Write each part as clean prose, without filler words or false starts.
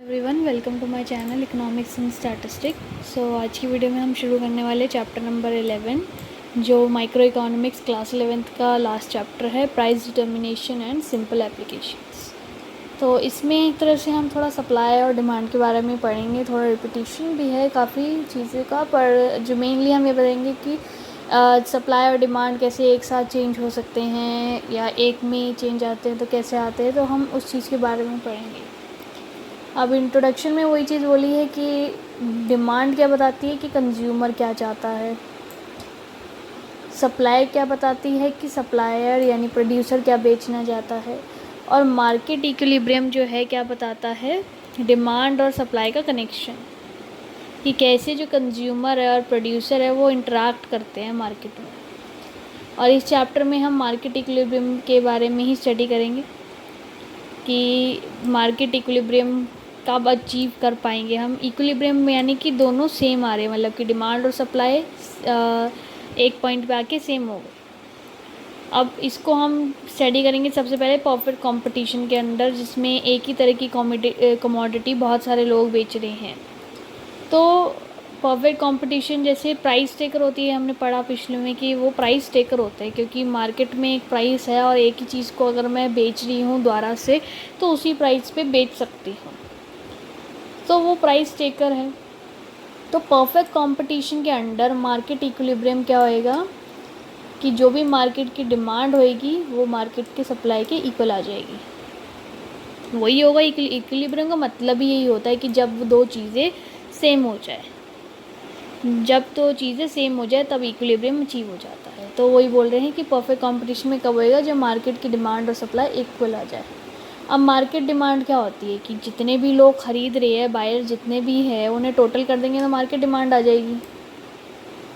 Everyone, welcome to my channel economics and statistic. आज की video में हम शुरू करने वाले चैप्टर नंबर 11, जो माइक्रो इकोनॉमिक्स क्लास 11th का लास्ट चैप्टर है, price determination and simple applications. तो इसमें एक तरह से हम थोड़ा सप्लाई और डिमांड के बारे में पढ़ेंगे, थोड़ा रिपीटिशन भी है काफ़ी चीज़ें का, पर जो मेनली हम ये बताएंगे कि सप्लाई और डिमांड कैसे एक साथ चेंज हो सकते हैं या एक में चेंज आते हैं तो कैसे आते हैं, तो हम उस चीज़ के बारे में पढ़ेंगे। अब इंट्रोडक्शन में वही चीज़ बोली है कि डिमांड क्या बताती है कि कंज्यूमर क्या चाहता है, सप्लाई क्या बताती है कि सप्लायर यानी प्रोड्यूसर क्या बेचना चाहता है, और मार्केट इक्विलिब्रियम जो है क्या बताता है, डिमांड और सप्लाई का कनेक्शन, कि कैसे जो कंज्यूमर है और प्रोड्यूसर है वो इंटरेक्ट करते हैं मार्केट में। और इस चैप्टर में हम मार्केट इक्विलिब्रियम के बारे में ही स्टडी करेंगे कि मार्केट इक्विलिब्रियम कब अचीव कर पाएंगे हम। इक्विलिब्रियम में यानी कि दोनों सेम आ रहे हैं, मतलब कि डिमांड और सप्लाई एक पॉइंट पे आके सेम हो गए। अब इसको हम स्टडी करेंगे सबसे पहले परफेक्ट कंपटीशन के अंदर, जिसमें एक ही तरह की कमोडिटी बहुत सारे लोग बेच रहे हैं। तो परफेक्ट कंपटीशन जैसे प्राइस टेकर होती है, हमने पढ़ा पिछले में कि वो प्राइस टेकर होता है, क्योंकि मार्केट में एक प्राइस है और एक ही चीज़ को अगर मैं बेच रही हूँ द्वारा से तो उसी प्राइस पे बेच सकती हूँ, तो वो प्राइस टेकर है। तो परफेक्ट कंपटीशन के अंडर मार्केट इक्विलिब्रियम क्या होएगा कि जो भी मार्केट की डिमांड होएगी वो मार्केट के सप्लाई के इक्वल आ जाएगी। वही होगा इक्विलिब्रियम का मतलब ही यही होता है कि जब दो चीज़ें सेम हो जाए, जब तो चीज़ें सेम हो जाए तब इक्विलिब्रियम अचीव हो जाता है। तो वही बोल रहे हैं कि परफेक्ट कंपटीशन में कब होएगा, जब मार्केट की डिमांड और सप्लाई इक्वल आ जाए। अब मार्केट डिमांड क्या होती है कि जितने भी लोग ख़रीद रहे हैं, बायर जितने भी हैं, उन्हें टोटल कर देंगे तो मार्केट डिमांड आ जाएगी।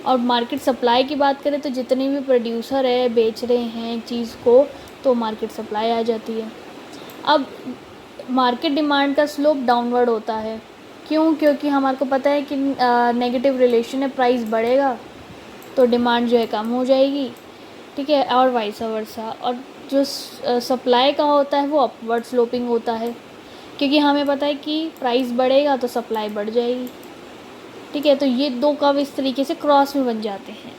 और मार्केट सप्लाई की बात करें तो जितने भी प्रोड्यूसर है बेच रहे हैं एक चीज़ को, तो मार्केट सप्लाई आ जाती है। अब मार्केट डिमांड का स्लोप डाउनवर्ड होता है, क्यों? क्योंकि हमारे को पता है कि नेगेटिव रिलेशन है, प्राइस बढ़ेगा तो डिमांड जो है कम हो जाएगी, ठीक है, और वाइस वर्सा। और जो सप्लाई का होता है वो अपवर्ड स्लोपिंग होता है, क्योंकि हमें पता है कि प्राइस बढ़ेगा तो सप्लाई बढ़ जाएगी, ठीक है। तो ये दो कर्व इस तरीके से क्रॉस में बन जाते हैं।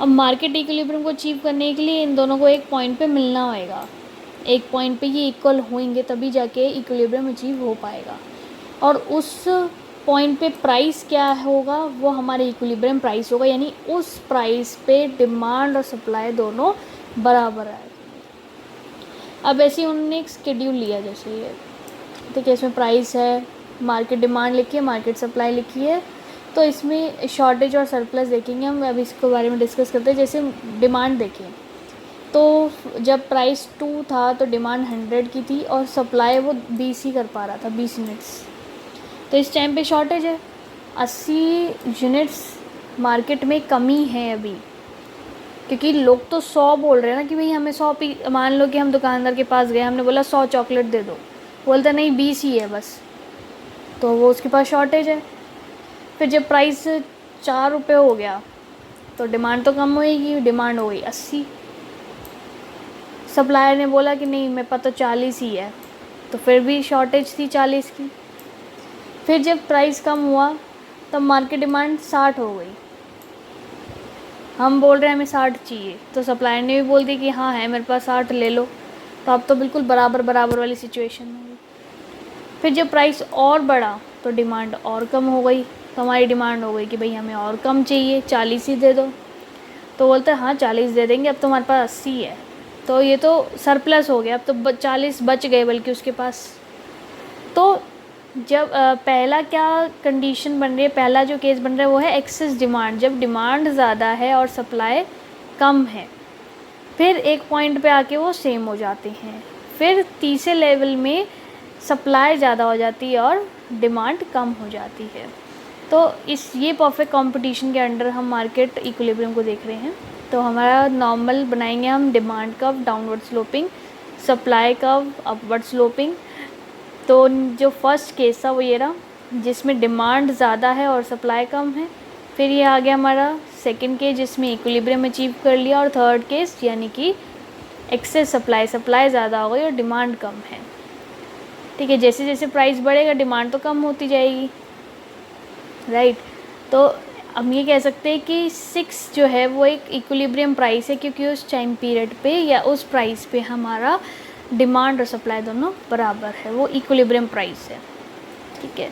अब मार्केट इक्विलिब्रियम को अचीव करने के लिए इन दोनों को एक पॉइंट पे मिलना होएगा, एक पॉइंट पे ये इक्वल होंगे तभी जाके इक्विलिब्रियम अचीव हो पाएगा। और उस पॉइंट पे प्राइस क्या होगा, वो हमारे इक्विलिब्रियम प्राइस होगा, यानी उस प्राइस पे डिमांड और सप्लाई दोनों बराबर आएगी। अब ऐसे उन्होंने एक शेड्यूल लिया, जैसे ये ठीक है, इसमें प्राइस है, मार्केट डिमांड लिखी है, मार्केट सप्लाई लिखी है, तो इसमें शॉर्टेज और सरप्लस देखेंगे हम। अब इसके बारे में डिस्कस करते हैं। जैसे डिमांड देखें तो जब प्राइस 2 था तो डिमांड 100 की थी और सप्लाई वो 20 ही कर पा रहा था, 20 यूनिट्स। तो इस टाइम पे शॉर्टेज है, 80 यूनिट्स मार्केट में कमी है अभी, क्योंकि लोग तो 100 बोल रहे हैं ना कि भाई हमें 100 पी। मान लो कि हम दुकानदार के पास गए, हमने बोला 100 चॉकलेट दे दो, बोलता नहीं 20 ही है बस, तो वो उसके पास शॉर्टेज है। फिर जब प्राइस 4 रुपये हो गया तो डिमांड तो कम होएगी, डिमांड हो गई 80। सप्लायर ने बोला कि नहीं मेरे पास तो 40 ही है, तो फिर भी शॉर्टेज थी 40 की। फिर जब प्राइस कम हुआ तब मार्केट डिमांड 60 हो गई, हम बोल रहे हैं हमें 60 चाहिए, तो सप्लायर ने भी बोल दी कि हाँ है मेरे पास 60 ले लो, तो अब तो बिल्कुल बराबर बराबर वाली सिचुएशन हो गई। फिर जब प्राइस और बढ़ा तो डिमांड और कम हो गई, तो हमारी डिमांड हो गई कि भाई हमें और कम चाहिए, 40 ही दे दो। तो बोलते हैं हाँ 40 दे देंगे, अब तो हमारे पास 80 है, तो ये तो सरप्लस हो गया, अब तो 40 बच गए बल्कि उसके पास। तो जब पहला क्या कंडीशन बन रही है, पहला जो केस बन रहा है वो है एक्सेस डिमांड, जब डिमांड ज़्यादा है और सप्लाई कम है, फिर एक पॉइंट पे आके वो सेम हो जाते हैं। फिर तीसरे लेवल में सप्लाई ज़्यादा हो जाती है और डिमांड कम हो जाती है। तो ये परफेक्ट कंपटीशन के अंडर हम मार्केट इक्विलिब्रियम को देख रहे हैं। तो हमारा नॉर्मल बनाएंगे हम, demand curve downward sloping, supply curve upward sloping. तो जो फर्स्ट केस था वो ये रहा, जिसमें डिमांड ज़्यादा है और सप्लाई कम है। फिर ये आ गया हमारा सेकंड केस जिसमें इक्विलिब्रियम अचीव कर लिया, और थर्ड केस यानी कि एक्सेस सप्लाई ज़्यादा हो गई और डिमांड कम है। ठीक है, जैसे जैसे प्राइस बढ़ेगा डिमांड तो कम होती जाएगी, राइट। तो हम ये कह सकते हैं कि 6 जो है वो एक इक्विलिब्रियम प्राइस है, क्योंकि उस टाइम पीरियड पे या उस प्राइस पे हमारा डिमांड और सप्लाई दोनों बराबर है, वो इक्विलिब्रियम प्राइस है, ठीक है।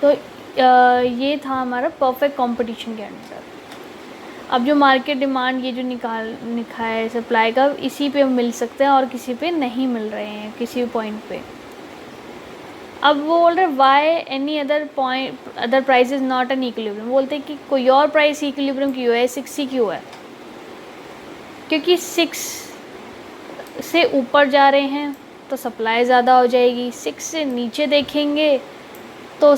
तो ये था हमारा परफेक्ट कंपटीशन के अंदर। अब जो मार्केट डिमांड ये जो लिखा है सप्लाई का, इसी पे मिल सकते हैं और किसी पे नहीं मिल रहे हैं किसी भी पॉइंट पे। अब वो बोल रहे why any other price is not an equilibrium, बोलते हैं कि कोई और प्राइस इक्विलिब्रियम क्यों है, 6 ही क्यों है, क्योंकि 6 से ऊपर जा रहे हैं तो सप्लाई ज़्यादा हो जाएगी, 6 से नीचे देखेंगे तो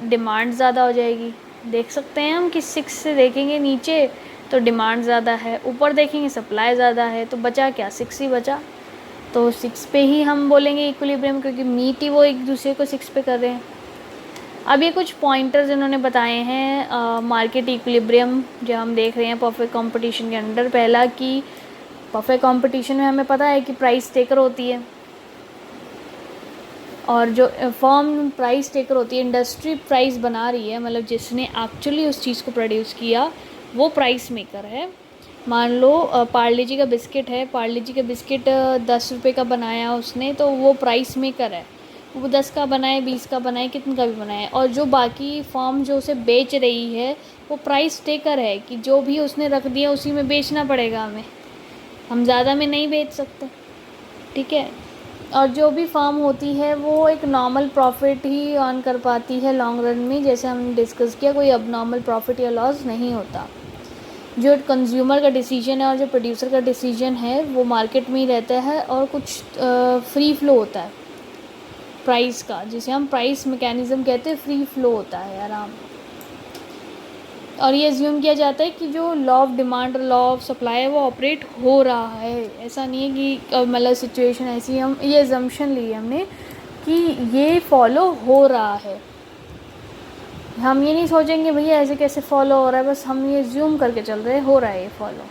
डिमांड ज़्यादा हो जाएगी। देख सकते हैं हम कि 6 से देखेंगे नीचे तो डिमांड ज़्यादा है, ऊपर देखेंगे सप्लाई ज़्यादा है, तो बचा क्या, 6 ही बचा। तो 6 पे ही हम बोलेंगे इक्विलिब्रियम, क्योंकि मीट ही वो एक दूसरे को 6 पे कर रहे हैं। अब ये कुछ पॉइंटर्स इन्होंने बताए हैं मार्केट इक्विलिब्रियम जो हम देख रहे हैं परफेक्ट कंपटीशन के अंडर। पहला कि परफेक्ट कंपटीशन में हमें पता है कि प्राइस टेकर होती है, और जो फर्म प्राइस टेकर होती है, इंडस्ट्री प्राइस बना रही है, मतलब जिसने एक्चुअली उस चीज़ को प्रोड्यूस किया वो प्राइस मेकर है। मान लो पार्ले जी का बिस्किट है, पार्ले जी का बिस्किट 10 रुपये का बनाया उसने, तो वो प्राइस मेकर है, वो 10 का बनाए, 20 का बनाए, कितने का भी बनाए। और जो बाकी फर्म जो उसे बेच रही है वो प्राइस टेकर है, कि जो भी उसने रख दिया उसी में बेचना पड़ेगा हमें, हम ज़्यादा में नहीं बेच सकते, ठीक है। और जो भी फर्म होती है वो एक नॉर्मल प्रॉफिट ही अर्न कर पाती है लॉन्ग रन में, जैसे हमने डिस्कस किया, कोई अब नॉर्मल प्रॉफिट या लॉस नहीं होता। जो कंज्यूमर का डिसीजन है और जो प्रोड्यूसर का डिसीजन है वो मार्केट में ही रहता है, और कुछ फ्री फ्लो होता है प्राइस का, जिसे हम प्राइस मैकेनिज़्म कहते हैं, फ्री फ्लो होता है आराम। और ये एज्यूम किया जाता है कि जो लॉ ऑफ डिमांड और लॉ ऑफ सप्लाई है वो ऑपरेट हो रहा है। ऐसा नहीं है कि मतलब सिचुएशन ऐसी है, हम ये एजम्पशन ली है हमने कि ये फॉलो हो रहा है। हम ये नहीं सोचेंगे भैया ऐसे कैसे फॉलो हो रहा है, बस हम ये एज्यूम करके चल रहे हैं हो रहा है ये फॉलो।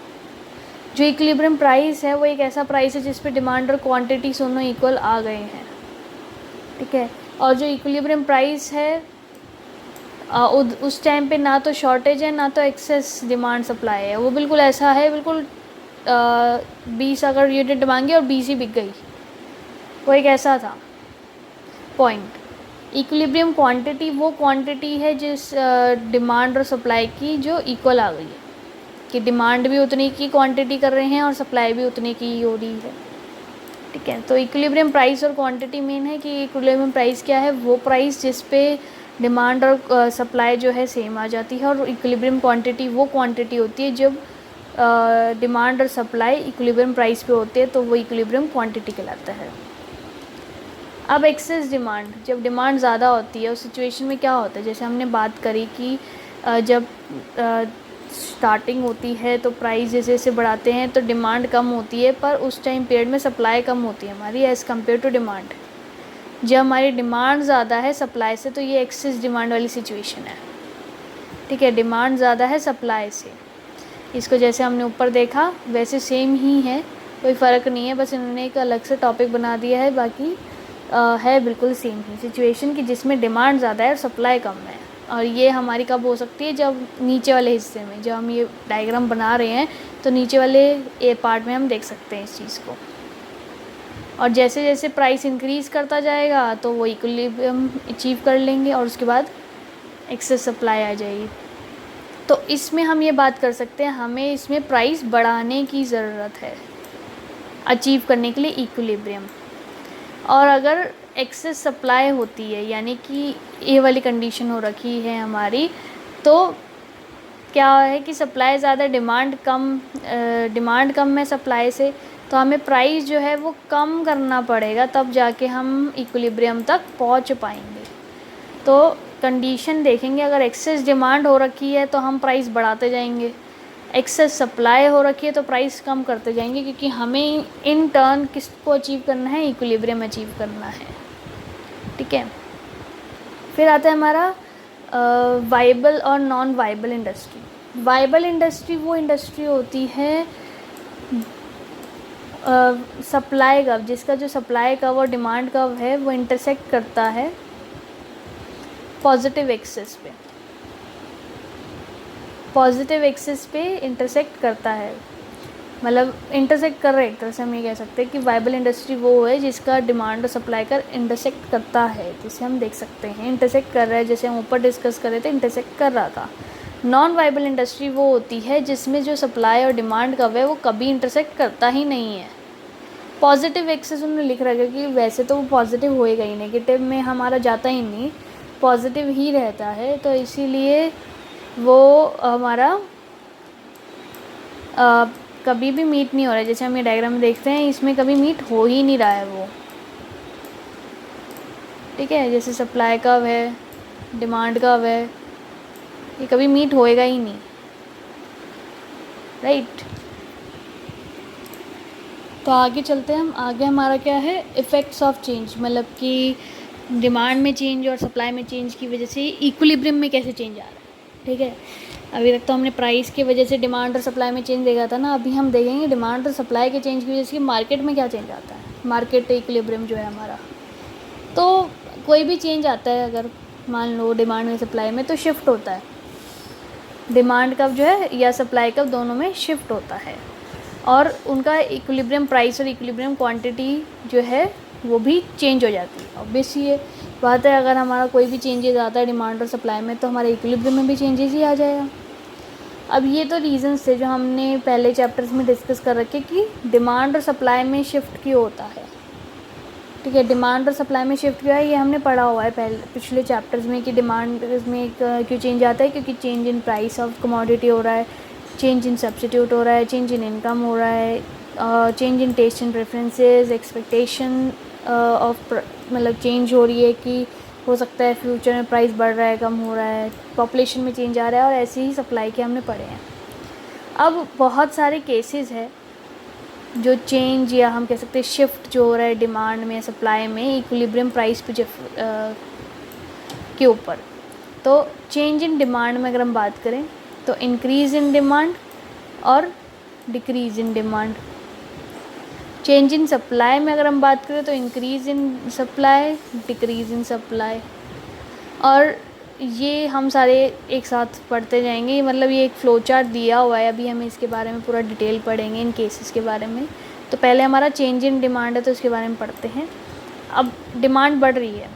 जो इक्विलिब्रियम प्राइस है वो एक ऐसा प्राइस है जिस पे डिमांड और क्वांटिटी दोनों इक्वल आ गए हैं, ठीक है। और जो इक्विलिब्रियम प्राइस है उस टाइम पे ना तो शॉर्टेज है ना तो एक्सेस डिमांड सप्लाई है, वो बिल्कुल ऐसा है, बिल्कुल 20 अगर यूनिट मांगी और 20 ही बिक गई, वो एक ऐसा था पॉइंट। इक्विलिब्रियम क्वांटिटी वो क्वांटिटी है जिस डिमांड और सप्लाई की जो इक्वल आ गई है, कि डिमांड भी उतनी की क्वांटिटी कर रहे हैं और सप्लाई भी उतनी की हो रही है, ठीक है। तो इक्विलिब्रियम प्राइस और क्वांटिटी मेन है कि इक्विलिब्रियम प्राइस क्या है, वो प्राइस जिस पे डिमांड और सप्लाई जो है सेम आ जाती है, और इक्विलिब्रियम क्वांटिटी वो क्वांटिटी होती है जब डिमांड और सप्लाई इक्विलिब्रियम प्राइस पे होते हैं, तो वो इक्विलिब्रियम क्वांटिटी कहलाता है। अब एक्सेस डिमांड, जब डिमांड ज़्यादा होती है उस सिचुएशन में क्या होता है, जैसे हमने बात करी कि जब स्टार्टिंग होती है तो प्राइस जैसे जैसे बढ़ाते हैं तो डिमांड कम होती है, पर उस टाइम पीरियड में सप्लाई कम होती है हमारी एज़ कम्पेयर टू डिमांड। जब हमारी डिमांड ज़्यादा है सप्लाई से तो ये एक्सेस डिमांड वाली सिचुएशन है, ठीक है। डिमांड ज़्यादा है सप्लाई से, इसको जैसे हमने ऊपर देखा वैसे सेम ही है, कोई फ़र्क नहीं है, बस इन्होंने एक अलग से टॉपिक बना दिया है, बाकी है बिल्कुल सेम ही सिचुएशन कि जिसमें डिमांड ज़्यादा है और सप्लाई कम है। और ये हमारी कब हो सकती है, जब नीचे वाले हिस्से में, जब हम ये डायग्राम बना रहे हैं तो नीचे वाले ए पार्ट में हम देख सकते हैं इस चीज़ को। और जैसे जैसे प्राइस इंक्रीज़ करता जाएगा तो वो इक्विलिब्रियम अचीव कर लेंगे और उसके बाद एक्सेस सप्लाई आ जाएगी। तो इसमें हम ये बात कर सकते हैं हमें इसमें प्राइस बढ़ाने की ज़रूरत है अचीव करने के लिए इक्विलिब्रियम। और अगर एक्सेस सप्लाई होती है यानी कि ये वाली कंडीशन हो रखी है हमारी, तो क्या है कि सप्लाई ज़्यादा डिमांड कम है सप्लाई से, तो हमें प्राइस जो है वो कम करना पड़ेगा, तब जाके हम इक्विलिब्रियम तक पहुंच पाएंगे। तो कंडीशन देखेंगे, अगर एक्सेस डिमांड हो रखी है तो हम प्राइस बढ़ाते जाएंगे, एक्सेस सप्लाई हो रखी है तो प्राइस कम करते जाएंगे, क्योंकि हमें इन टर्न किसको अचीव करना है, इक्विलिब्रियम अचीव करना है, ठीक है। फिर आता है हमारा वाइबल और non viable industry. Viable industry वो इंडस्ट्री होती है सप्लाई कर्व, जिसका जो सप्लाई कर्व और डिमांड कर्व है वो इंटरसेक्ट करता है पॉजिटिव एक्सिस पे, पॉजिटिव एक्सिस पे इंटरसेक्ट करता है, मतलब इंटरसेक्ट कर रहा है। एक तरह से हम ये कह सकते हैं कि वाइबल इंडस्ट्री वो है जिसका डिमांड और सप्लाई कर इंटरसेक्ट करता है, जिसे हम देख सकते हैं इंटरसेक्ट कर रहा है, जैसे हम ऊपर डिस्कस कर रहे थे इंटरसेक्ट कर रहा था। नॉन वाइबल इंडस्ट्री वो होती है जिसमें जो सप्लाई और डिमांड का है वो कभी इंटरसेक्ट करता ही नहीं है। पॉजिटिव एक्सिस उन्होंने लिख रखा है कि वैसे तो वो पॉजिटिव होएगा ही, नेगेटिव में हमारा जाता ही नहीं, पॉजिटिव ही रहता है, तो इसीलिए वो हमारा कभी भी मीट नहीं हो रहा है। जैसे हम ये डायग्राम में देखते हैं, इसमें कभी मीट हो ही नहीं रहा है वो, ठीक है। जैसे सप्लाई कर्व है, डिमांड कर्व है, ये कभी मीट होएगा ही नहीं, राइट। तो आगे चलते हैं हम। आगे हमारा क्या है, इफ़ेक्ट्स ऑफ चेंज, मतलब कि डिमांड में चेंज और सप्लाई में चेंज की वजह से इक्विलिब्रियम में कैसे चेंज आ रहा है, ठीक है। अभी तक तो हमने प्राइस की वजह से डिमांड और सप्लाई में चेंज देखा था ना, अभी हम देखेंगे डिमांड और सप्लाई के चेंज की वजह से मार्केट में क्या चेंज आता है। मार्केट इक्विलिब्रियम जो है हमारा, तो कोई भी चेंज आता है अगर मान लो डिमांड में सप्लाई में, तो शिफ्ट होता है, डिमांड कब जो है या सप्लाई कब, दोनों में शिफ्ट होता है, और उनका इक्विलिब्रियम प्राइस और इक्विलिब्रियम क्वांटिटी जो है वो भी चेंज हो जाती है। ऑब्वियस ये बात है, अगर हमारा कोई भी चेंजेस आता है डिमांड और सप्लाई में, तो हमारे इक्विलिब्रियम में भी चेंजेस ही आ जाएगा। अब ये तो रीजंस थे जो हमने पहले चैप्टर्स में डिस्कस कर रखे कि डिमांड और सप्लाई में शिफ्ट क्यों होता है, ठीक है। डिमांड और सप्लाई में शिफ्ट किया है, ये हमने पढ़ा हुआ है पहले पिछले चैप्टर्स में कि डिमांड में क्यों चेंज आता है, क्योंकि change in price of commodity हो रहा है, चेंज इन सब्स्टिट्यूट हो रहा है, चेंज इन इनकम हो रहा है, change in taste and preferences, expectation of, मतलब चेंज हो रही है कि हो सकता है फ्यूचर में प्राइस बढ़ रहा है, कम हो रहा है, पॉपुलेशन में चेंज आ रहा है, और ऐसे ही सप्लाई के हमने पढ़े हैं। अब बहुत सारे केसेस है जो चेंज या हम कह सकते हैं शिफ्ट जो हो रहा है डिमांड में सप्लाई में इक्विलिब्रियम प्राइस पे के ऊपर। तो चेंज इन डिमांड में अगर हम बात करें तो इंक्रीज़ इन डिमांड और decrease in demand. Change in supply में अगर हम बात करें तो increase in supply, decrease in supply, और ये हम सारे एक साथ पढ़ते जाएंगे, मतलब ये एक फ़्लो चार्ट दिया हुआ है, अभी हम इसके बारे में पूरा डिटेल पढ़ेंगे इन केसेस के बारे में। तो पहले हमारा चेंज इन डिमांड है, तो इसके बारे में पढ़ते हैं। अब डिमांड बढ़ रही है,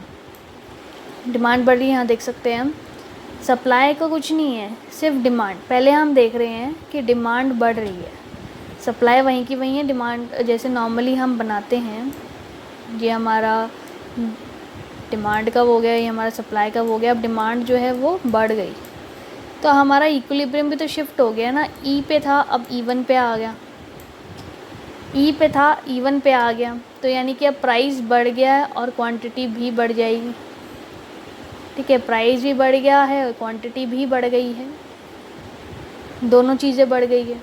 डिमांड बढ़ रही है, यहाँ देख सकते हैं हम, सप्लाई का कुछ नहीं है, सिर्फ डिमांड। पहले हम देख रहे हैं कि डिमांड बढ़ रही है, सप्लाई वहीं की वहीं है, डिमांड जैसे नॉर्मली हम बनाते हैं, ये हमारा डिमांड कब हो गया, ये हमारा सप्लाई कब हो गया। अब डिमांड जो है वो बढ़ गई, तो हमारा इक्विलिब्रियम भी तो शिफ्ट हो गया ना, ई पे था अब इवन पे आ गया, ई पे था इवन पे आ गया, तो यानी कि अब प्राइस बढ़ गया है और क्वांटिटी भी बढ़ जाएगी, ठीक है। प्राइस भी बढ़ गया है और क्वांटिटी भी बढ़ गई है, दोनों चीज़ें बढ़ गई है,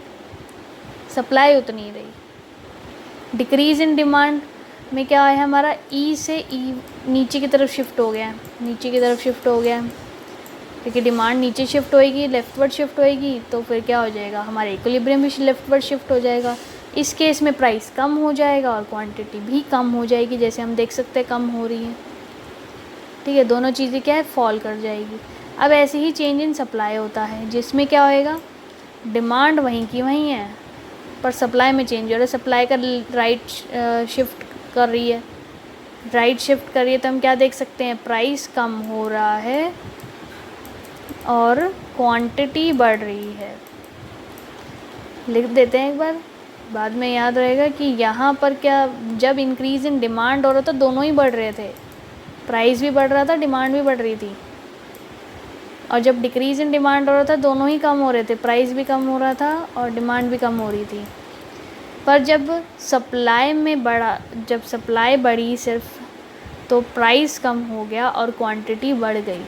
सप्लाई उतनी रही। डिक्रीज़ इन डिमांड में क्या है, हमारा ई से ई नीचे की तरफ शिफ्ट हो गया है, नीचे की तरफ शिफ्ट हो गया है, क्योंकि डिमांड नीचे शिफ्ट होएगी, लेफ्टवर्ड शिफ्ट होएगी, तो फिर क्या हो जाएगा, हमारे इक्विलिब्रियम भी लेफ्टवर्ड शिफ्ट हो जाएगा। इस केस में प्राइस कम हो जाएगा और क्वांटिटी भी कम हो जाएगी, जैसे हम देख सकते हैं कम हो रही है, ठीक है। दोनों चीज़ें क्या है, फॉल कर जाएगी। अब ऐसे ही चेंज इन सप्लाई होता है, जिसमें क्या होएगा, डिमांड वहीं की वहीं है पर सप्लाई में चेंज हो रहा है, सप्लाई का राइट शिफ्ट कर रही है, राइट शिफ्ट कर रही है, तो हम क्या देख सकते हैं, प्राइस कम हो रहा है और क्वांटिटी बढ़ रही है। लिख देते हैं एक बार, बाद में याद रहेगा कि यहाँ पर क्या, जब इंक्रीज़ इन डिमांड हो रहा था दोनों ही बढ़ रहे थे, प्राइस भी बढ़ रहा था, डिमांड भी बढ़ रही थी, और जब डिक्रीज़ इन डिमांड हो रहा था दोनों ही कम हो रहे थे, प्राइस भी कम हो रहा था और डिमांड भी कम हो रही थी। पर जब सप्लाई में बढ़ा, जब सप्लाई बढ़ी सिर्फ, तो प्राइस कम हो गया और क्वांटिटी बढ़ गई।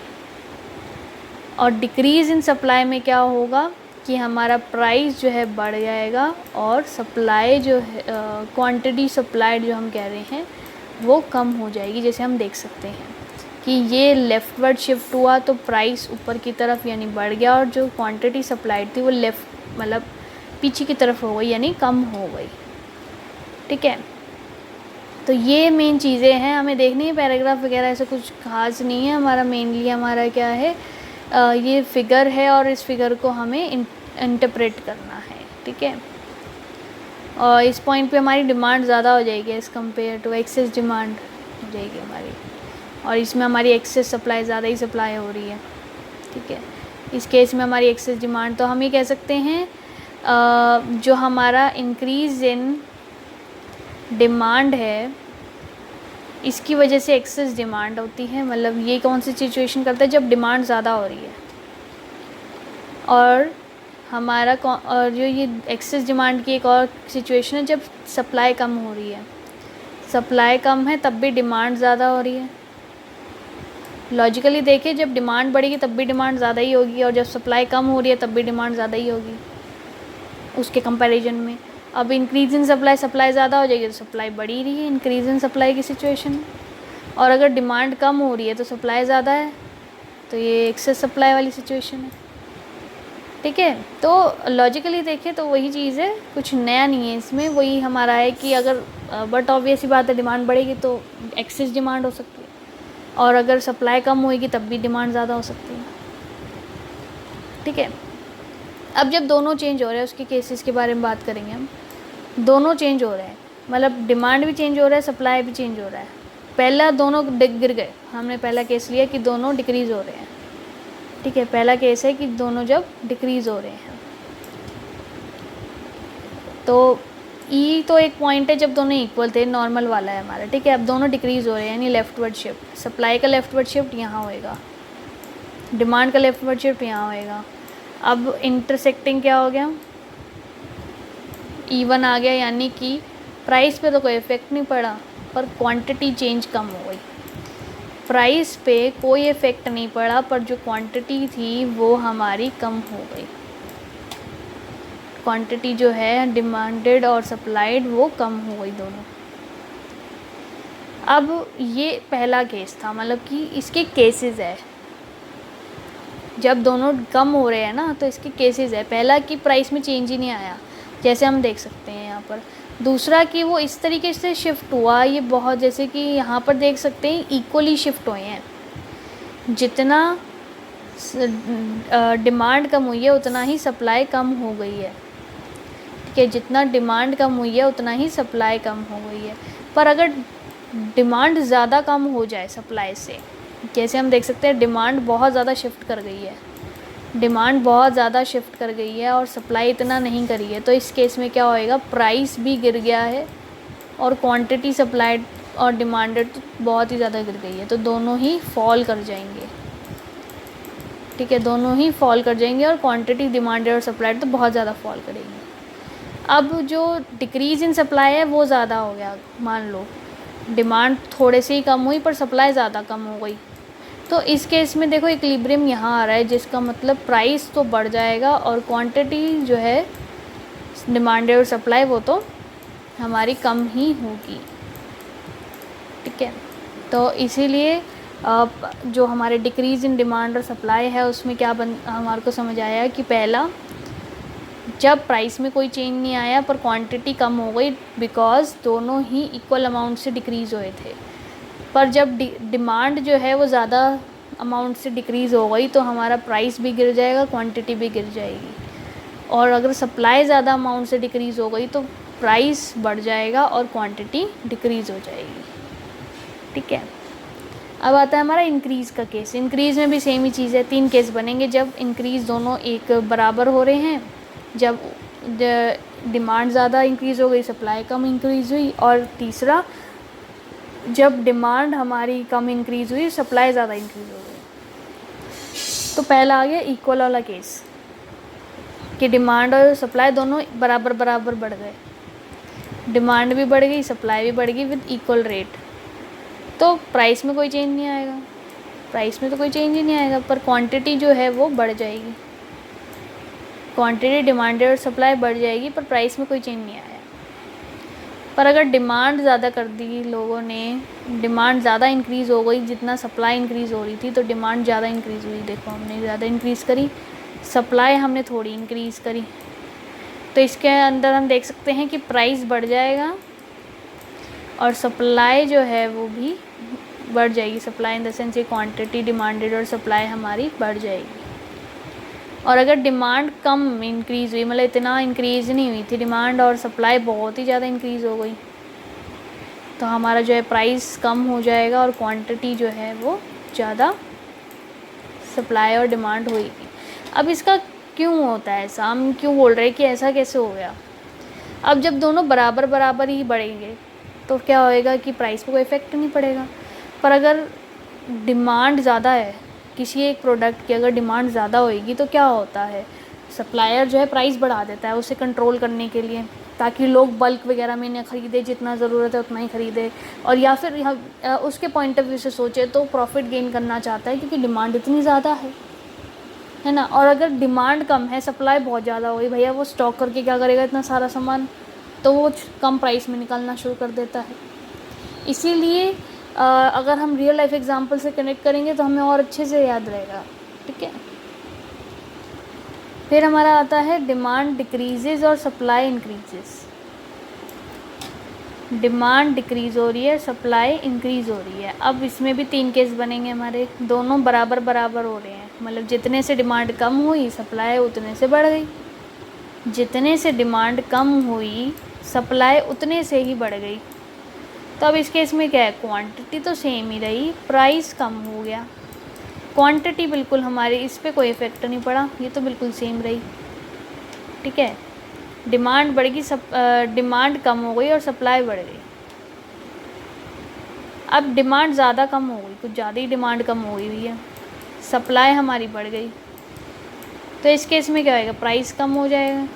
और डिक्रीज़ इन सप्लाई में क्या होगा कि हमारा प्राइस जो है बढ़ जाएगा और सप्लाई जो है, क्वांटिटी सप्लाइड जो हम कह रहे हैं वो कम हो जाएगी। जैसे हम देख सकते हैं कि ये लेफ़्टवर्ड शिफ्ट हुआ तो प्राइस ऊपर की तरफ यानी बढ़ गया, और जो क्वांटिटी सप्लाइड थी वो लेफ़्ट मतलब पीछे की तरफ हो गई यानी कम हो गई, ठीक है। तो ये मेन चीज़ें हैं, हमें देखनी है। पैराग्राफ वगैरह ऐसा कुछ खास नहीं है हमारा, मेनली हमारा क्या है, ये फिगर है और इस फिगर को हमें इंटरप्रेट करना है। ठीक है। और इस पॉइंट पे हमारी डिमांड ज़्यादा हो जाएगी as compare to excess demand हो जाएगी हमारी, और इसमें हमारी एक्सेस सप्लाई ज़्यादा ही सप्लाई हो रही है। ठीक है। इस केस में हमारी एक्सेस डिमांड, तो हम ये कह सकते हैं जो हमारा इंक्रीज़ इन डिमांड है इसकी वजह से एक्सेस डिमांड होती है। मतलब ये कौन सी सिचुएशन करता है, जब डिमांड ज़्यादा हो रही है और हमारा और जो ये एक्सेस डिमांड की एक और सिचुएशन है जब सप्लाई कम हो रही है। सप्लाई कम है तब भी डिमांड ज़्यादा हो रही है। लॉजिकली देखें, जब डिमांड बढ़ेगी तब भी डिमांड ज़्यादा ही होगी, और जब सप्लाई कम हो रही है तब भी डिमांड ज़्यादा ही होगी उसके कंपैरिजन में। अब इंक्रीज इन सप्लाई, सप्लाई ज़्यादा हो जाएगी तो सप्लाई बढ़ ही रही है इंक्रीज इन सप्लाई की सिचुएशन में, और अगर डिमांड कम हो रही है तो सप्लाई ज़्यादा है, तो ये एक्सेस सप्लाई वाली सिचुएशन है। ठीक है। तो लॉजिकली देखें तो वही चीज़ है, कुछ नया नहीं है इसमें, वही हमारा है कि अगर बट ऑब्वियस ही बात है, डिमांड बढ़ेगी तो एक्सेस डिमांड हो सकती है, और अगर सप्लाई कम होएगी तब भी डिमांड ज़्यादा हो सकती है। ठीक है। अब जब दोनों चेंज हो रहे हैं उसके केसेस के बारे में बात करेंगे हम। दोनों चेंज हो रहे हैं, मतलब डिमांड भी चेंज हो रहा है, सप्लाई भी चेंज हो रहा है। पहला दोनों गिर गए, हमने पहला केस लिया कि दोनों डिक्रीज़ हो रहे हैं। ठीक है। पहला केस है कि दोनों जब डिक्रीज़ हो रहे हैं, तो ई तो एक पॉइंट है जब दोनों इक्वल थे, नॉर्मल वाला है हमारा। ठीक है। अब दोनों डिक्रीज़ हो रहे हैं यानी लेफ्टवर्ड शिफ्ट, सप्लाई का लेफ्टवर्ड शिफ्ट यहाँ होएगा, डिमांड का लेफ्टवर्ड शिफ्ट यहाँ होएगा। अब इंटरसेक्टिंग क्या हो गया, E1 आ गया, यानी कि प्राइस पे तो कोई इफ़ेक्ट नहीं पड़ा पर क्वांटिटी चेंज कम हो गई। प्राइस पे कोई इफ़ेक्ट नहीं पड़ा पर जो क्वांटिटी थी वो हमारी कम हो गई। क्वांटिटी जो है डिमांडेड और सप्लाइड वो कम हो गई दोनों। अब ये पहला केस था, मतलब कि इसके केसेस है, जब दोनों कम हो रहे हैं ना तो इसके केसेस है। पहला कि प्राइस में चेंज ही नहीं आया, जैसे हम देख सकते हैं यहाँ पर। दूसरा कि वो इस तरीके से शिफ्ट हुआ, ये बहुत, जैसे कि यहाँ पर देख सकते हैं इक्वली शिफ्ट हुए हैं। जितना डिमांड कम हुई है उतना ही सप्लाई कम हो गई है। ठीक है। जितना डिमांड कम हुई है उतना ही सप्लाई कम हो गई है। पर अगर डिमांड ज़्यादा कम हो जाए सप्लाई से, जैसे हम देख सकते हैं डिमांड बहुत ज़्यादा शिफ्ट कर गई है, डिमांड बहुत ज़्यादा शिफ्ट कर गई है और सप्लाई इतना नहीं करी है, तो इस केस में क्या होएगा, प्राइस भी गिर गया है और क्वांटिटी सप्लाइड और डिमांडेड तो बहुत ही ज़्यादा गिर गई है, तो दोनों ही फॉल कर जाएंगे। ठीक है। दोनों ही फॉल कर जाएंगे और क्वांटिटी डिमांडेड और सप्लाइड तो बहुत ज़्यादा फॉल करेंगे। अब जो डिक्रीज़ इन सप्लाई है वो ज़्यादा हो गया, मान लो डिमांड थोड़े से ही कम हुई पर सप्लाई ज़्यादा कम हो गई, तो इस केस में देखो इक्विलिब्रियम यहाँ आ रहा है, जिसका मतलब प्राइस तो बढ़ जाएगा और क्वांटिटी जो है डिमांडेड और सप्लाई वो तो हमारी कम ही होगी। ठीक है। तो इसीलिए जो हमारे डिक्रीज़ इन डिमांड और सप्लाई है उसमें क्या हमारे को समझ आया कि पहला, जब प्राइस में कोई चेंज नहीं आया पर क्वांटिटी कम हो गई, बिकॉज़ दोनों ही इक्वल अमाउंट से डिक्रीज़ हुए थे। पर जब डिमांड जो है वो ज़्यादा अमाउंट से डिक्रीज़ हो गई तो हमारा प्राइस भी गिर जाएगा, क्वांटिटी भी गिर जाएगी, और अगर सप्लाई ज़्यादा अमाउंट से डिक्रीज़ हो गई तो प्राइस बढ़ जाएगा और क्वांटिटी डिक्रीज़ हो जाएगी। ठीक है। अब आता है हमारा इंक्रीज़ का केस। इंक्रीज़ में भी सेम ही चीज़ है, 3 केस बनेंगे जब इंक्रीज़ दोनों एक बराबर हो रहे हैं, जब डिमांड ज़्यादा इंक्रीज़ हो गई, सप्लाई कम इंक्रीज़ हुई, और तीसरा जब डिमांड हमारी कम इंक्रीज़ हुई, सप्लाई ज़्यादा इंक्रीज़ हो गई। तो पहला आ गया इक्वल वाला केस कि डिमांड और सप्लाई दोनों बराबर बराबर बढ़ गए, डिमांड भी बढ़ गई, सप्लाई भी बढ़ गई विद इक्वल रेट, तो प्राइस में कोई चेंज नहीं आएगा, प्राइस में तो कोई चेंज ही नहीं आएगा, पर क्वांटिटी जो है वो बढ़ जाएगी, क्वांटिटी डिमांडेड और सप्लाई बढ़ जाएगी पर प्राइस में कोई चेंज नहीं आया। पर अगर डिमांड ज़्यादा कर दी लोगों ने, डिमांड ज़्यादा इंक्रीज़ हो गई, जितना सप्लाई इंक्रीज़ हो रही थी तो डिमांड ज़्यादा इंक्रीज़ हुई, देखो हमने ज़्यादा इंक्रीज़ करी, सप्लाई हमने थोड़ी इंक्रीज़ करी, तो इसके अंदर हम देख सकते हैं कि प्राइस बढ़ जाएगा और सप्लाई जो है वो भी बढ़ जाएगी। सप्लाई इन द सेंस ये क्वांटिटी डिमांडेड और सप्लाई हमारी बढ़ जाएगी। और अगर डिमांड कम इंक्रीज़ हुई, मतलब इतना इंक्रीज़ नहीं हुई थी डिमांड और सप्लाई बहुत ही ज़्यादा इंक्रीज़ हो गई, तो हमारा जो है प्राइस कम हो जाएगा और क्वांटिटी जो है वो ज़्यादा सप्लाई और डिमांड होगी। अब इसका क्यों होता है ऐसा, हम क्यों बोल रहे हैं कि ऐसा कैसे हो गया? अब जब दोनों बराबर बराबर ही बढ़ेंगे तो क्या होएगा कि प्राइस पे कोई इफ़ेक्ट नहीं पड़ेगा। पर अगर डिमांड ज़्यादा है, किसी एक प्रोडक्ट की अगर डिमांड ज़्यादा होएगी तो क्या होता है, सप्लायर जो है प्राइस बढ़ा देता है उसे कंट्रोल करने के लिए, ताकि लोग बल्क वगैरह में न ख़रीदे, जितना ज़रूरत है उतना ही ख़रीदे। और या फिर उसके पॉइंट ऑफ व्यू से सोचे तो प्रॉफिट गेन करना चाहता है, क्योंकि डिमांड इतनी ज़्यादा है ना। और अगर डिमांड कम है, सप्लाई बहुत ज़्यादा हो गई, भैया वो स्टॉक करके क्या करेगा इतना सारा सामान, तो वो कम प्राइस में निकालना शुरू कर देता है। इसीलिए अगर हम रियल लाइफ एग्जांपल से कनेक्ट करेंगे तो हमें और अच्छे से याद रहेगा, ठीक है। फिर हमारा आता है डिमांड डिक्रीजेज और सप्लाई इंक्रीजेस। डिमांड डिक्रीज़ हो रही है, सप्लाई इंक्रीज़ हो रही है। अब इसमें भी 3 केस बनेंगे हमारे, दोनों बराबर बराबर हो रहे हैं, मतलब जितने से डिमांड कम हुई सप्लाई उतने से बढ़ गई, जितने से डिमांड कम हुई सप्लाई उतने से ही बढ़ गई। तो अब इस केस में क्या है, क्वांटिटी तो सेम ही रही, प्राइस कम हो गया, क्वांटिटी बिल्कुल हमारी इस पर कोई इफ़ेक्ट नहीं पड़ा, ये तो बिल्कुल सेम रही, ठीक है। डिमांड बढ़ गई, डिमांड कम हो गई और सप्लाई बढ़ गई। अब डिमांड ज़्यादा कम हो गई, कुछ ज़्यादा ही डिमांड कम हो गई है, सप्लाई हमारी बढ़ गई, तो इस केस में क्या होएगा, प्राइस कम हो जाएगा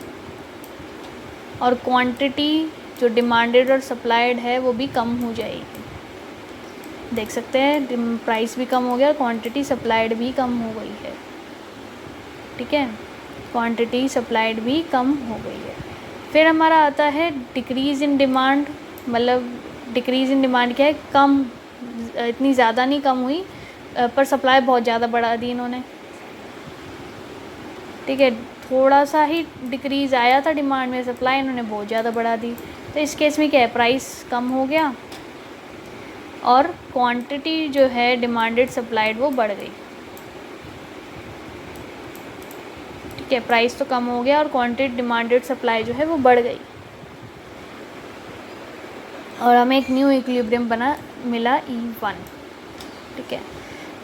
और क्वांटिटी जो डिमांडेड और सप्लाइड है वो भी कम हो जाएगी। देख सकते हैं प्राइस भी कम हो गया और क्वांटिटी सप्लाइड भी कम हो गई है, ठीक है, क्वांटिटी सप्लाइड भी कम हो गई है। फिर हमारा आता है डिक्रीज़ इन डिमांड, मतलब डिक्रीज़ इन डिमांड क्या है, कम, इतनी ज़्यादा नहीं कम हुई, पर सप्लाई बहुत ज़्यादा बढ़ा दी इन्होंने, ठीक है। थोड़ा सा ही डिक्रीज़ आया था डिमांड में, सप्लाई इन्होंने बहुत ज़्यादा बढ़ा दी, तो इस केस में क्या है, प्राइस कम हो गया और क्वांटिटी जो है डिमांडेड सप्लाइड वो बढ़ गई, ठीक है। प्राइस तो कम हो गया और क्वांटिटी डिमांडेड सप्लाई जो है वो बढ़ गई और हमें एक न्यू इक्विलिब्रियम मिला E1, ठीक है।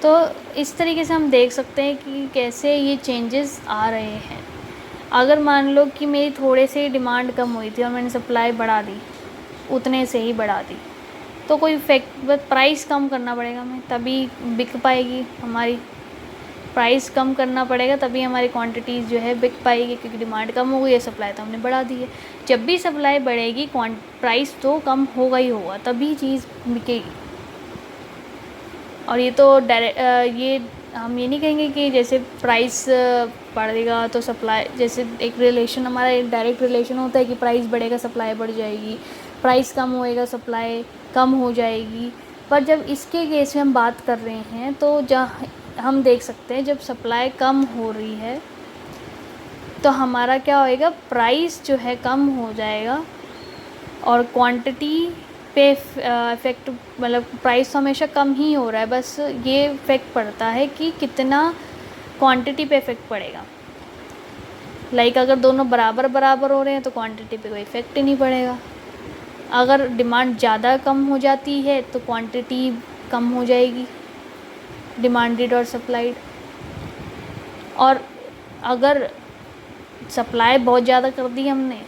तो इस तरीके से हम देख सकते हैं कि कैसे ये चेंजेस आ रहे हैं। अगर मान लो कि मेरी थोड़े से ही डिमांड कम हुई थी और मैंने सप्लाई बढ़ा दी, उतने से ही बढ़ा दी, तो कोई इफेक्ट, बस प्राइस कम करना पड़ेगा हमें, तभी बिक पाएगी हमारी, प्राइस कम करना पड़ेगा तभी हमारी क्वांटिटीज़ जो है बिक पाएगी, क्योंकि डिमांड कम हो गई है, सप्लाई तो हमने बढ़ा दी है। जब भी सप्लाई बढ़ेगी प्राइस तो कम होगा ही होगा, तभी चीज़ बिकेगी। और ये तो डायरेक्ट, ये हम ये नहीं कहेंगे कि जैसे प्राइस बढ़ेगा तो सप्लाई, जैसे एक रिलेशन, हमारा एक डायरेक्ट रिलेशन होता है कि प्राइस बढ़ेगा सप्लाई बढ़ जाएगी, प्राइस कम होएगा सप्लाई कम हो जाएगी। पर जब इसके केस में हम बात कर रहे हैं तो जहाँ हम देख सकते हैं जब सप्लाई कम हो रही है तो हमारा क्या होएगा, प्राइस जो है कम हो जाएगा और क्वांटिटी पे इफ़ेक्ट, मतलब प्राइस तो हमेशा कम ही हो रहा है, बस ये इफ़ेक्ट पड़ता है कि कितना क्वांटिटी पे इफ़ेक्ट पड़ेगा। लाइक अगर दोनों बराबर बराबर हो रहे हैं तो क्वांटिटी पे कोई इफ़ेक्ट ही नहीं पड़ेगा। अगर डिमांड ज़्यादा कम हो जाती है तो क्वांटिटी कम हो जाएगी, डिमांडेड और सप्लाइड। और अगर सप्लाई बहुत ज़्यादा कर दी हमने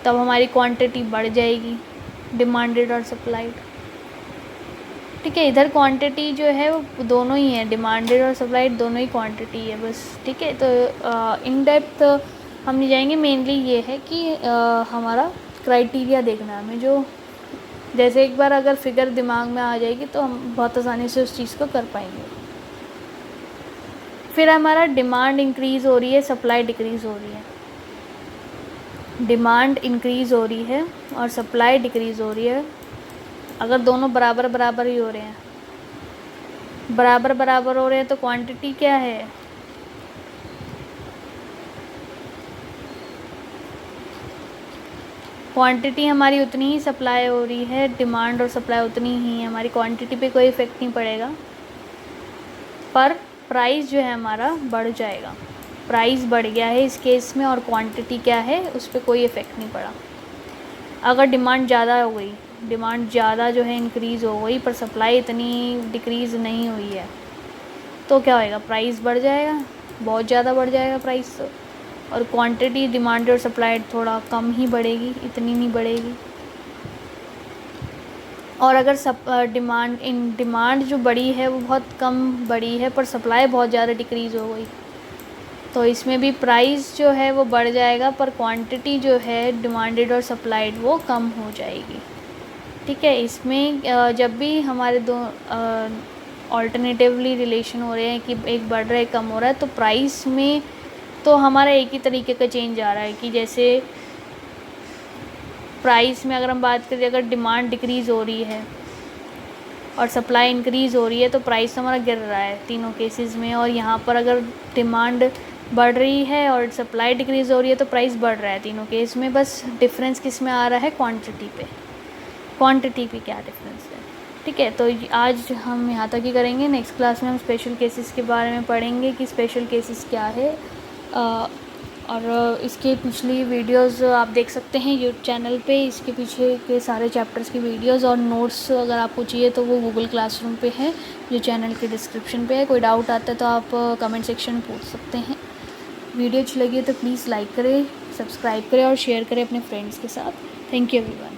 तब हमारी क्वांटिटी बढ़ जाएगी, डिमांडेड और सप्लाइड, ठीक है। इधर क्वांटिटी जो है वो दोनों ही है, डिमांडेड और सप्लाइड दोनों ही क्वांटिटी है बस, ठीक है। तो इन डेप्थ हम नहीं जाएंगे, मेनली ये है कि हमारा क्राइटेरिया देखना है हमें, जो जैसे एक बार अगर फिगर दिमाग में आ जाएगी तो हम बहुत आसानी से उस चीज़ को कर पाएंगे। फिर हमारा डिमांड इंक्रीज़ हो रही है, सप्लाई डिक्रीज़ हो रही है, डिमांड इंक्रीज़ हो रही है और सप्लाई डिक्रीज़ हो रही है। अगर दोनों बराबर बराबर ही हो रहे हैं, बराबर बराबर हो रहे हैं तो क्वांटिटी क्या है, क्वांटिटी हमारी उतनी ही सप्लाई हो रही है, डिमांड और सप्लाई उतनी ही है, हमारी क्वांटिटी पे कोई इफ़ेक्ट नहीं पड़ेगा, पर प्राइस जो है हमारा बढ़ जाएगा। प्राइस बढ़ गया है इस केस में और क्वांटिटी क्या है उस पर कोई इफ़ेक्ट नहीं पड़ा। अगर डिमांड ज़्यादा हो गई, डिमांड ज़्यादा जो है इंक्रीज़ हो गई पर सप्लाई इतनी डिक्रीज़ नहीं हुई है, तो क्या होएगा, प्राइस बढ़ जाएगा, बहुत ज़्यादा बढ़ जाएगा प्राइस। और क्वांटिटी डिमांड और सप्लाई थोड़ा कम ही बढ़ेगी, इतनी नहीं बढ़ेगी। और अगर डिमांड जो बढ़ी है वो बहुत कम बढ़ी है पर सप्लाई बहुत ज़्यादा डिक्रीज़ हो गई, तो इसमें भी प्राइस जो है वो बढ़ जाएगा पर क्वांटिटी जो है डिमांडेड और सप्लाइड वो कम हो जाएगी। ठीक है, इसमें जब भी हमारे दो ऑल्टरनेटिवली रिलेशन हो रहे हैं कि एक बढ़ रहा है कम हो रहा है, तो प्राइस में तो हमारा एक ही तरीके का चेंज आ रहा है कि जैसे प्राइस में अगर हम बात करें, अगर डिमांड डिक्रीज़ हो रही है और सप्लाई इंक्रीज़ हो रही है तो प्राइस हमारा गिर रहा है तीनों केसेस में। और यहाँ पर अगर डिमांड बढ़ रही है और सप्लाई डिक्रीज़ हो रही है तो प्राइस बढ़ रहा है तीनों केस में। बस डिफरेंस किस में आ रहा है, क्वांटिटी पे, क्वांटिटी पे क्या डिफरेंस है। ठीक है, तो आज हम यहाँ तक ही करेंगे। नेक्स्ट क्लास में हम स्पेशल केसेस के बारे में पढ़ेंगे कि स्पेशल केसेस क्या है। और इसके पिछली वीडियोस आप देख सकते हैं यूट्यूब चैनल पे। इसके पीछे के सारे चैप्टर्स की वीडियोस और नोट्स अगर आपको चाहिए तो वो गूगल क्लासरूम पे है, जो चैनल के डिस्क्रिप्शन पे है। कोई डाउट आता है तो आप कमेंट सेक्शन में पूछ सकते हैं। वीडियो अच्छी लगी है तो प्लीज़ लाइक करें, सब्सक्राइब करें और शेयर करें अपने फ्रेंड्स के साथ। Thank you everyone.